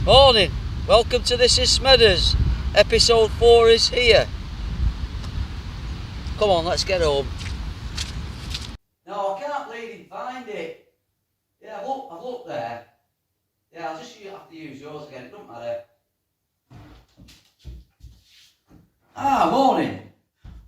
Morning, welcome to This is Smedders. Episode 4 is here. Come on, let's get home. No, I can't bleeding find it. Yeah, I've looked there. Yeah, I'll just have to use yours again, it doesn't matter. Morning.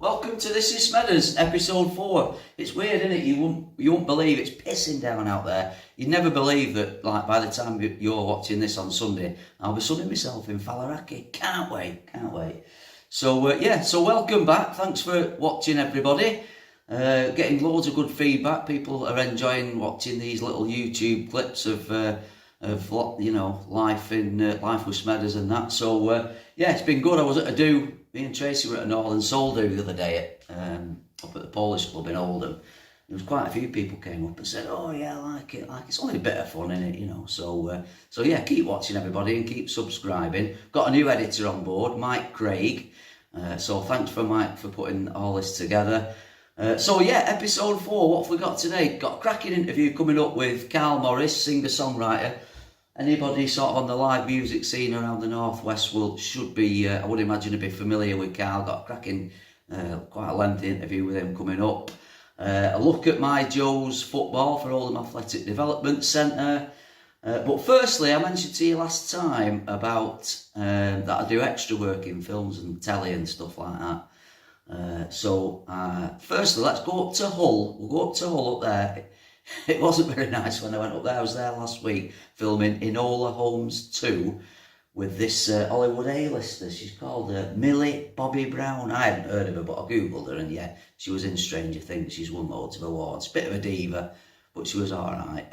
Welcome to This is Smedders, episode 4. It's weird, isn't it? You won't believe it's pissing down out there. You'd never believe that, like, by the time you're watching this on Sunday, I'll be sunning myself in Fallaraki. Can't wait. So, so welcome back. Thanks for watching, everybody. Getting loads of good feedback. People are enjoying watching these little YouTube clips of life with Smedders and that. So, it's been good. I was at a do. Me and Tracy were at a Northern Soul do the other day up at the Polish Club in Oldham. There was quite a few people came up and said, "Oh yeah, I like it. It's only a bit of fun, innit? You know." So keep watching, everybody, and keep subscribing. Got a new editor on board, Mike Craig. So thanks for Mike for putting all this together. Episode 4. What have we got today? Got a cracking interview coming up with Carl Morris, singer-songwriter. Anybody sort of on the live music scene around the northwest should be, I would imagine, be familiar with Carl. Got a cracking, quite a lengthy interview with him coming up. A look at my Joe's football for Oldham Athletic Development Centre. But firstly, I mentioned to you last time about that I do extra work in films and telly and stuff like that. Firstly, let's go up to Hull. We'll go up to Hull up there. It wasn't very nice when I went up there. I was there last week filming Enola Holmes 2 with this Hollywood A-lister. She's called Millie Bobby Brown. I hadn't heard of her, but I googled her, and yeah, she was in Stranger Things. She's won loads of awards. Bit of a diva, but she was alright.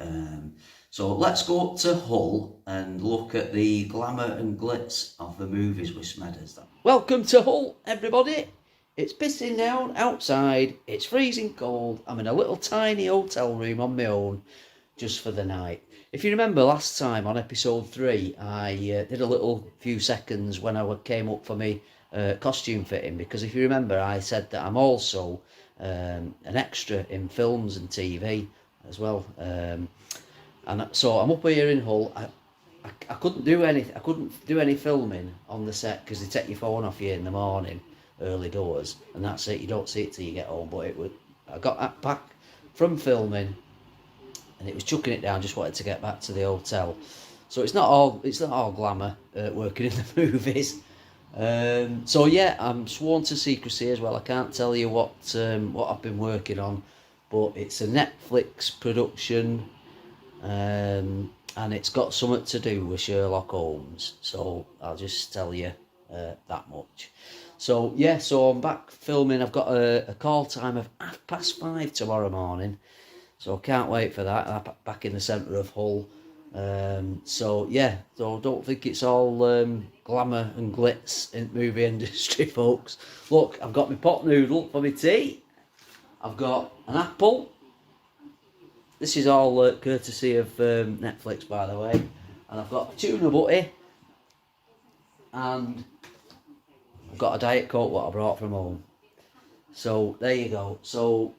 So let's go up to Hull and look at the glamour and glitz of the movies with Smedders. Welcome to Hull, everybody. It's pissing down outside, it's freezing cold, I'm in a little tiny hotel room on my own, just for the night. If you remember last time on episode 3, I did a little few seconds when I came up for my costume fitting, because if you remember I said that I'm also an extra in films and TV as well. And so I'm up here in Hull. I couldn't do any filming on the set because they take your phone off you in the morning. Early doors, and that's it. You don't see it till you get home. But I got that back from filming, and it was chucking it down. Just wanted to get back to the hotel. So it's not all glamour working in the movies. I'm sworn to secrecy as well. I can't tell you what I've been working on, but it's a Netflix production, and it's got something to do with Sherlock Holmes. So I'll just tell you that much. So I'm back filming. I've got a call time of 5:30 tomorrow morning, so can't wait for that. I'm back in the centre of Hull. So don't think it's all glamour and glitz in the movie industry, folks. Look, I've got my pot noodle for my tea. I've got an apple. This is all courtesy of Netflix, by the way. And I've got tuna butty, and I've got a Diet Coke what I brought from home. So there you go. So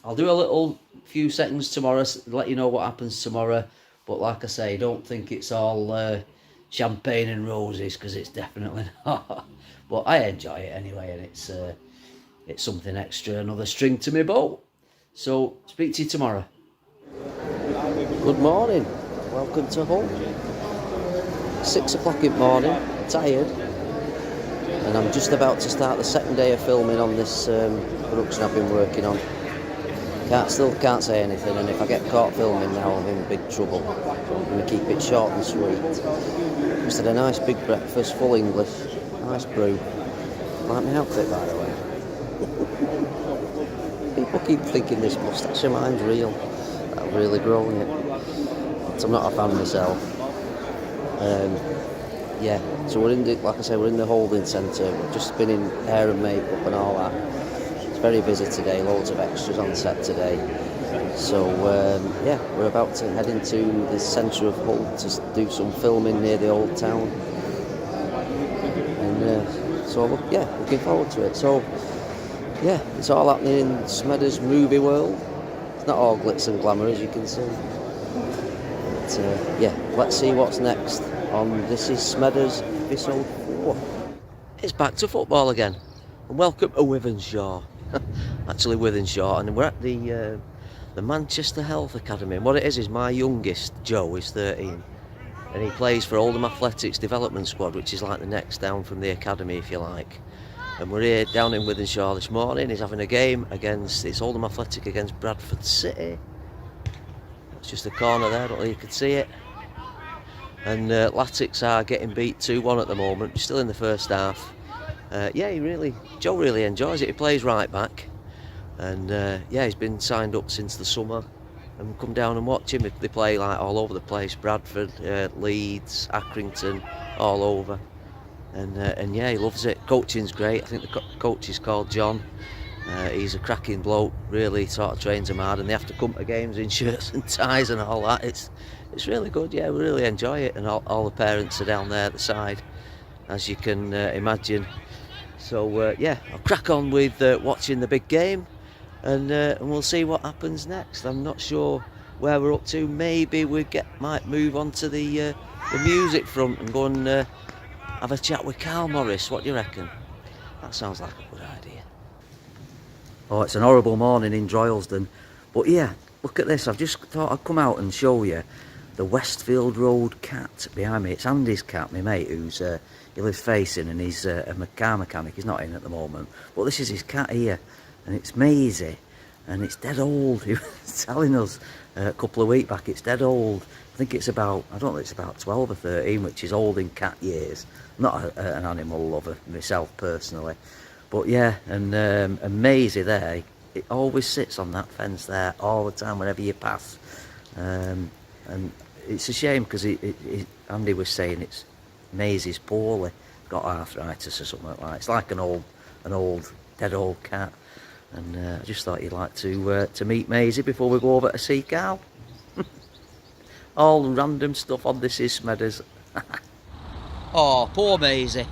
I'll do a few seconds tomorrow, let you know what happens tomorrow. But like I say, don't think it's all champagne and roses, because it's definitely not. But I enjoy it anyway, and it's something extra, another string to my bow. So speak to you tomorrow. Good morning. Welcome to Hull. 6 o'clock in the morning. Tired. And I'm just about to start the second day of filming on this production I've been working on. Still can't say anything, and if I get caught filming now, I'm in big trouble. So I'm going to keep it short and sweet. Just had a nice big breakfast, full English, nice brew. Like my outfit, by the way. People keep thinking this moustache of mine's real. I've really grown it. But I'm not a fan myself. So we're in the holding centre. We've just been in hair and makeup and all that. It's very busy today, loads of extras on set today. So we're about to head into the centre of Hull to do some filming near the old town. And looking forward to it. So it's all happening in Smedders movie world. It's not all glitz and glamour, as you can see. But let's see what's next. on This is Smedders episode 4. It's back to football again, and welcome to Wythenshawe. Actually Wythenshawe, and we're at the Manchester Health Academy, and what it is my youngest, Joe, is 13, and he plays for Oldham Athletics Development Squad, which is like the next down from the academy, if you like. And we're here down in Wythenshawe this morning. He's having a game against, it's Oldham Athletic against Bradford City. It's just a corner there, I don't know if you can see it. And Latics are getting beat 2-1 at the moment, still in the first half. Joe really enjoys it. He plays right back, and he's been signed up since the summer. And come down and watch him. They play like all over the place: Bradford, Leeds, Accrington, all over. And he loves it. Coaching's great. I think the coach is called John. He's a cracking bloke. Really sort of trains them hard, and they have to come to games in shirts and ties and all that. It's really good. Yeah, we really enjoy it, and all the parents are down there at the side, as you can imagine. So I'll crack on with watching the big game, and we'll see what happens next. I'm not sure where we're up to. Maybe we might move on to the music front and go and have a chat with Carl Morris. What do you reckon? That sounds like a good idea. Oh, it's an horrible morning in Droylsden, but yeah, look at this. I've just thought I'd come out and show you the Westfield Road cat behind me. It's Andy's cat, my mate, who's he lives facing, and he's a car mechanic. He's not in at the moment, but this is his cat here, and it's Maisie, and it's dead old. He was telling us a couple of weeks back it's dead old. I think it's about, I don't know, it's about 12 or 13, which is old in cat years. I'm not an animal lover myself personally, but yeah, and Maisie there, it always sits on that fence there all the time whenever you pass, and it's a shame because Andy was saying it's Maisie's poorly, got arthritis or something like that. It's like an old dead old cat, and I just thought you'd like to meet Maisie before we go over to see Carl. All random stuff on This is Smedders. Oh, poor Maisie.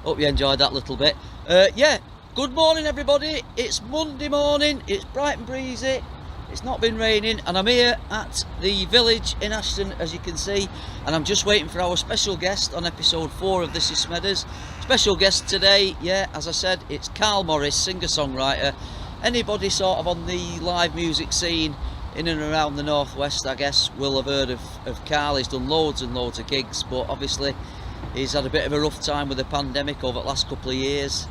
Hope you enjoyed that little bit. Good morning everybody. It's Monday morning, it's bright and breezy. It's not been raining, and I'm here at the village in Ashton, as you can see, and I'm just waiting for our special guest on episode 4 of This is Smedders. Special guest today, as I said, it's Carl Morris, singer-songwriter. Anybody sort of on the live music scene in and around the northwest, I guess, will have heard of Carl. He's done loads and loads of gigs, but obviously he's had a bit of a rough time with the pandemic over the last couple of years.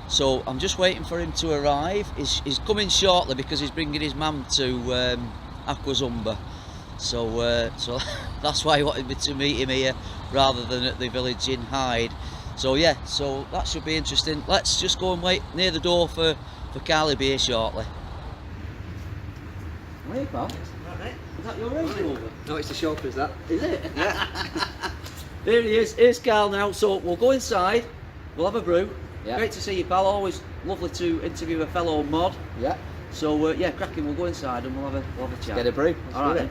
So I'm just waiting for him to arrive. He's coming shortly because he's bringing his mum to Aquazumba. So that's why he wanted me to meet him here rather than at the village in Hyde. So that should be interesting. Let's just go and wait near the door for Carl to be here shortly. Hey pal, right. Is that your Range Rover? No, it's the chauffeur's that. Is it? Yeah. Here he is, here's Carl now, so we'll go inside, we'll have a brew. Yeah. Great to see you pal, always lovely to interview a fellow mod. Yeah. So cracking, we'll go inside and we'll have a chat. Get a brew. Alright then.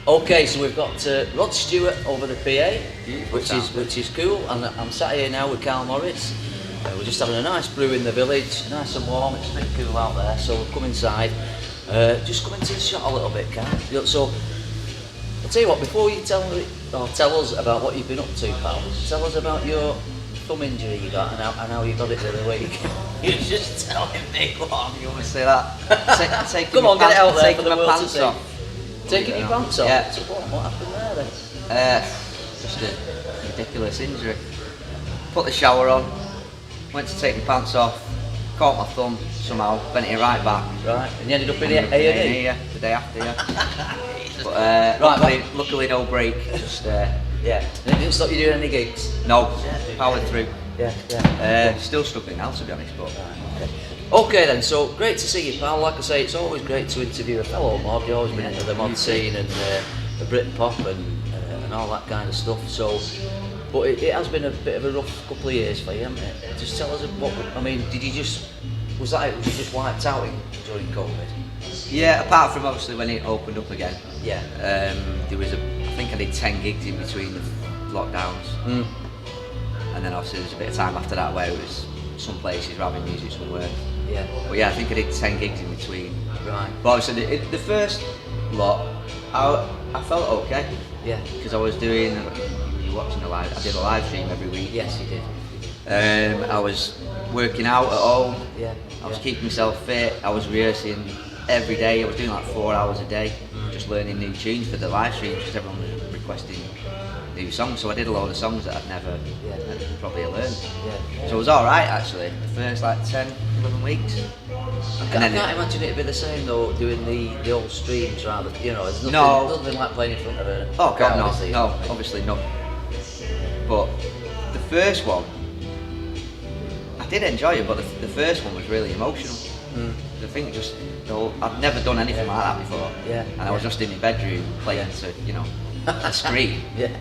Okay, so we've got Rod Stewart over the PA, which is cool, and I'm sat here now with Carl Morris. We're just having a nice brew in the village, nice and warm. It's a bit cool out there, so we'll come inside. Just come into the shot a little bit, Carl. So I'll tell you what, before you tell us about what you've been up to, pal, tell us about your thumb injury you got and how you got it the other week. You're just telling me, go on. You want me to say that? Come on, get it out there for the my world pants to see. off. Taking your pants off? Yeah. So what happened there then? Just a ridiculous injury. Put the shower on, went to take my pants off, caught my thumb somehow, bent it right back. Right, and you ended up in A&E? Yeah, the day after, But luckily no break. Just yeah. And it didn't stop you doing any gigs? No, powered through. Yeah. Still struggling now, to be honest. But Okay then, so great to see you, pal. Like I say, it's always great to interview a fellow mod. You've always been into the mod scene and the Brit pop and all that kind of stuff. So, but it has been a bit of a rough couple of years for you, hasn't it? Just tell us did you just was you just wiped out during COVID? yeah, apart from obviously when it opened up again. Yeah. There was I think I did 10 gigs in between the lockdowns. And then obviously there's a bit of time after that where it was some places were having music, some weren't. Yeah. But yeah, I think I did 10 gigs in between. Right. But obviously the first What? I felt okay. Yeah. Because I was doing, you watching the live, I did a live stream every week. Yes, you did. I was working out at home. Yeah. I was keeping myself fit. I was rehearsing every day. I was doing like 4 hours a day, just learning new tunes for the live stream because everyone was requesting new songs. So I did a load of songs that I'd never probably learned. Yeah. So it was alright actually, the first like 10, 11 weeks. I can't imagine it'd be the same though, doing the old streams rather, it's nothing like playing in front of a Oh God, no, right? obviously not. But the first one, I did enjoy it, but the first one was really emotional. I think I'd never done anything like that before. Yeah. And I was just in my bedroom playing to, a screen. Yeah.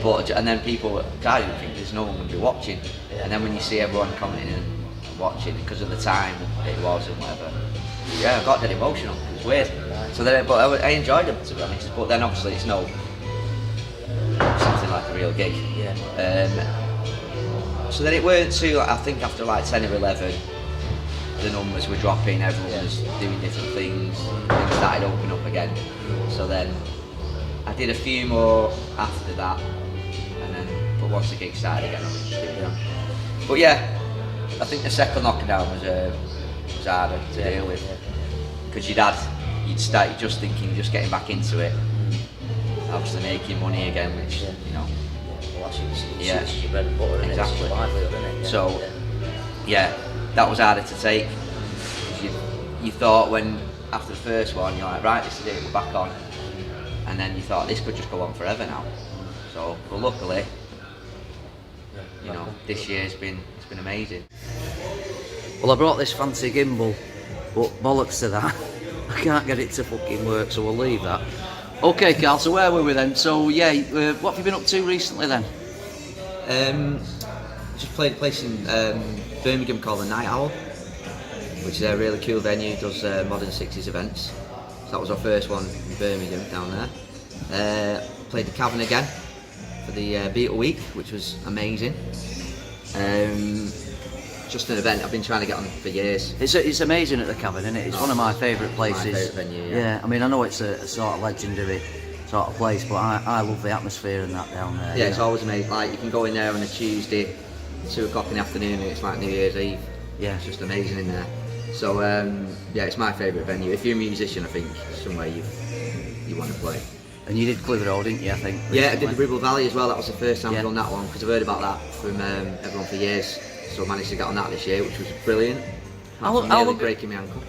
But and then people, I didn't think there's no one going to be watching. Yeah. And then when you see everyone commenting and watching because of the time it was and whatever, yeah, I got dead emotional. It was weird. Right. So then, but I enjoyed them to be honest. But then obviously it's no something like a real gig. Yeah. So then it weren't too. I think after like 10 or 11, the numbers were dropping. Everyone was doing different things. Things started opening up again. So then I did a few more after that, and then but once the gig started again, I was just doing that. But yeah, I think the second lockdown was harder to deal with because you'd start just thinking, just getting back into it. Obviously making money again, which Well, that's your bread and butter, isn't it? Exactly. It's your livelihood, isn't it? So that was harder to take. You thought when after the first one, you're like, right, this is it, we're back on, and then you thought this could just go on forever now. So, but luckily, this year's been amazing. Well, I brought this fancy gimbal, but bollocks to that. I can't get it to fucking work, so we'll leave that. Okay, Carl, so where were we then? So, what have you been up to recently then? Just played a place in Birmingham called the Night Owl, which is a really cool venue, does modern 60s events. So that was our first one in Birmingham down there. Played the Cavern again for the Beetle Week, which was amazing. Just an event I've been trying to get on for years. It's amazing at the Cavern, isn't it? It's one of my favourite places. My favourite venue, yeah. I mean, I know it's a sort of legendary sort of place, but I love the atmosphere and that down there. Yeah, it's always amazing. Like, you can go in there on a Tuesday, 2 o'clock in the afternoon, and it's like New Year's Eve. Yeah. It's just amazing in there. So, it's my favourite venue. If you're a musician, I think it's somewhere you want to play. And you did Clitheroe, didn't you, I think? Yeah, I did the Ribble Valley as well. That was the first time I've done that one, because I've heard about that from everyone for years. So I managed to get on that this year, which was brilliant. Nearly breaking my ankle.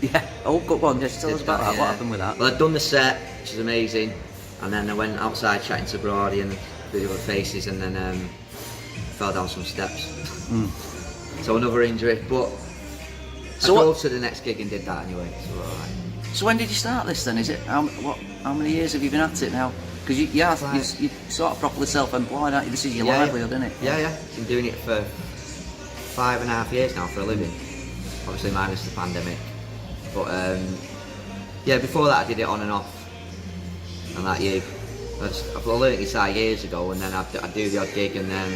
Yeah, go on, just tell us about that. Yeah. What happened with that? Well, I'd done the set, which is amazing, and then I went outside chatting to Brody and the other faces, and then fell down some steps. So another injury, but I drove to the next gig and did that anyway. So alright. So when did you start this then? Is it how many years have you been at it now? Because you're sort of properly self-employed, aren't you? This is your livelihood, isn't it? Yeah. Been doing it for 5.5 years now for a living. Obviously minus the pandemic. But before that I did it on and off. And that year, I learned guitar years ago, and then I'd do the odd gig, and then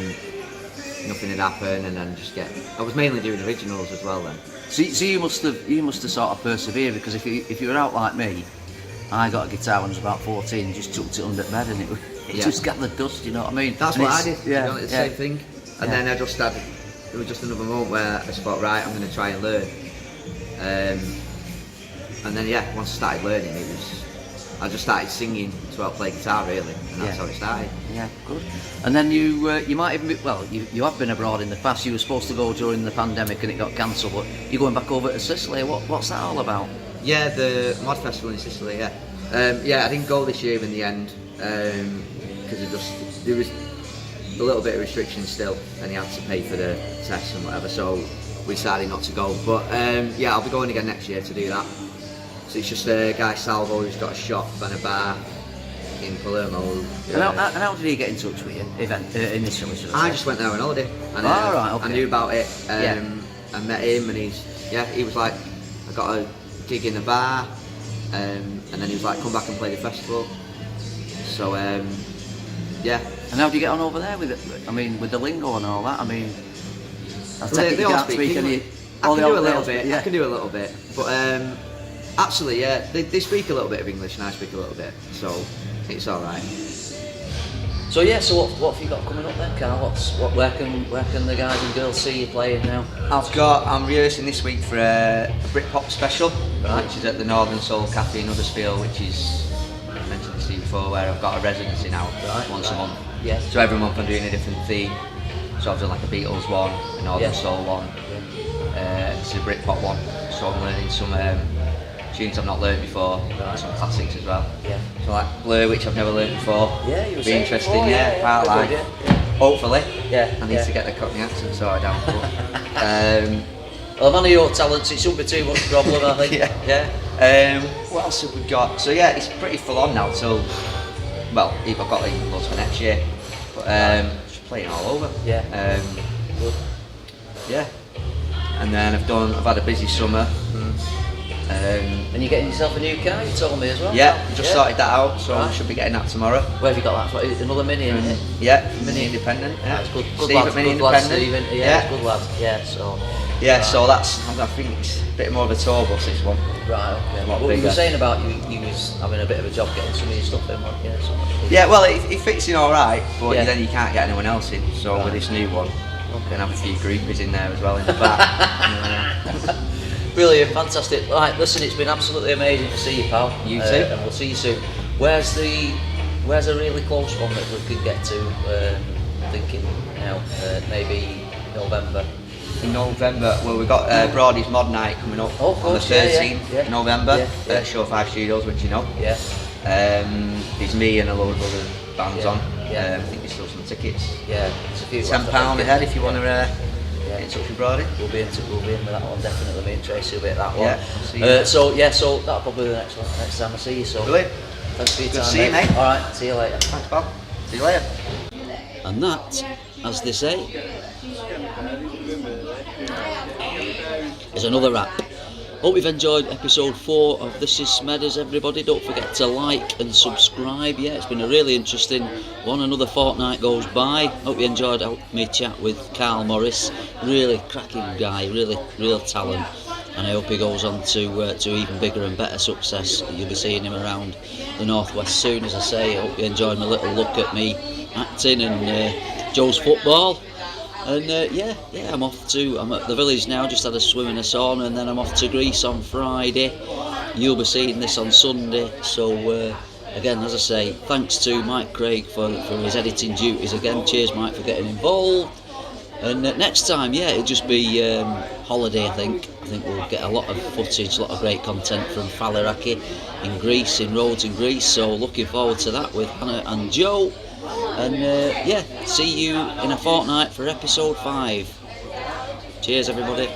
nothing had happened, and then I was mainly doing originals as well then. So you must have sort of persevered, because if you were out like me, I got a guitar when I was about 14 and just chucked it under bed, and it just gathered dust, you know what I mean? That's what I did, yeah, the same thing. And then it was just another moment where I just thought, right, I'm going to try and learn. And then once I started learning, I just started singing to help play guitar really, and that's how it started. Yeah, good. And then you might even you have been abroad in the past. You were supposed to go during the pandemic and it got cancelled, but you're going back over to Sicily. What's that all about? Yeah, the Mod Festival in Sicily, yeah. I didn't go this year in the end, because there was a little bit of restrictions still, and you had to pay for the tests and whatever, so we decided not to go. But I'll be going again next year to do that. So it's just a guy, Salvo, who's got a shop and a bar in Palermo. And how did he get in touch with you initially? I just went there on holiday, and right, okay. I knew about it. I met him, and he was like, I got a gig in the bar, and then he was like, come back and play the festival. So yeah. And how do you get on over there with it? I mean, with the lingo and all that. I mean, they all speak English. I can do a little bit, but Absolutely, yeah. They speak a little bit of English and I speak a little bit, so it's all right. So yeah, so what have you got coming up then, Carl? Where can the guys and girls see you playing now? I'm rehearsing this week for a Britpop special, Right. which is at the Northern Soul Cafe in Huddersfield, which is, I mentioned this to you before, where I've got a residency now, once a month. Yeah. So every month I'm doing a different theme. So I've done like a Beatles one, a Northern Yeah. Soul one, it's a Britpop one. So I'm learning some tunes I've not learned before, some classics as well. Yeah. So like Blur, which I've never learned before. Yeah, you were Be saying interesting, before, yeah. Part Good like, idea. hopefully. Yeah, I need yeah. to get the Cockney accent sorted out. Well, man of your talents, it shouldn't be too much problem, I think. Yeah. What else have we got? So yeah, it's pretty full on now till, well, I've got like loads for next year. But just playing all over. Yeah. Good. Yeah. And then I've had a busy summer. And you're getting yourself a new car, you told me as well. Yeah, just sorted that out, so I Right. should be getting that tomorrow. Where have you got that from? Another Mini, isn't it? Yeah, Mini Independent. Yeah. That's good Steve lad, at Mini good lad, Independent. Stephen. Yeah, good lad. Yeah, so. Yeah, Right. so that's, I think it's a bit more of a tour bus, this one. Right, okay. lot What you bigger. were saying about you was having a bit of a job getting some of your stuff in, weren't you? Yeah, well, it fits in alright, but Yeah. then you can't get anyone else in, so Right. with this new one, can have a few groupies in there as well in the back. Brilliant, fantastic. Right, listen, it's been absolutely amazing to see you, pal. You too. And we'll see you soon. Where's a really close one that we could get to? Thinking now, maybe November. In November, well, we've got Brody's Mod Night coming up Oh, of on the course, yeah, 13th yeah. November Yeah. at Show 5 Studios, which you know. Yeah. There's me and a load of other bands Yeah. on. Yeah. I think there's still some tickets. Yeah. It's a few. £10 a head if you want to Yeah. get in touch with Brody. We'll be in with that one, definitely. Me and Tracy will be at that one. Yeah, I'll see you. So that'll probably be the next one, next time I see you. So Brilliant. thanks for your Good to time, see you, mate. Alright, see you later. Thanks, Bob. See you later. And that, as they say, is another wrap. Hope you've enjoyed episode 4 of This Is Smedders, everybody. Don't forget to like and subscribe. Yeah, it's been a really interesting one. Another fortnight goes by. Hope you enjoyed me chat with Carl Morris. Really cracking guy, real talent. And I hope he goes on to even bigger and better success. You'll be seeing him around the Northwest soon, as I say. I hope you enjoyed my little look at me acting and Joe's football. And I'm at the village now, just had a swim in a sauna, and then I'm off to Greece on Friday. You'll be seeing this on Sunday. So again, as I say, thanks to Mike Craig for his editing duties again. Cheers, Mike, for getting involved. And next time, it'll just be holiday, I think. I think we'll get a lot of footage, a lot of great content from Faliraki in Greece, in Rhodes in Greece. So looking forward to that with Hannah and Joe. And see you in a fortnight for episode 5. Cheers, everybody.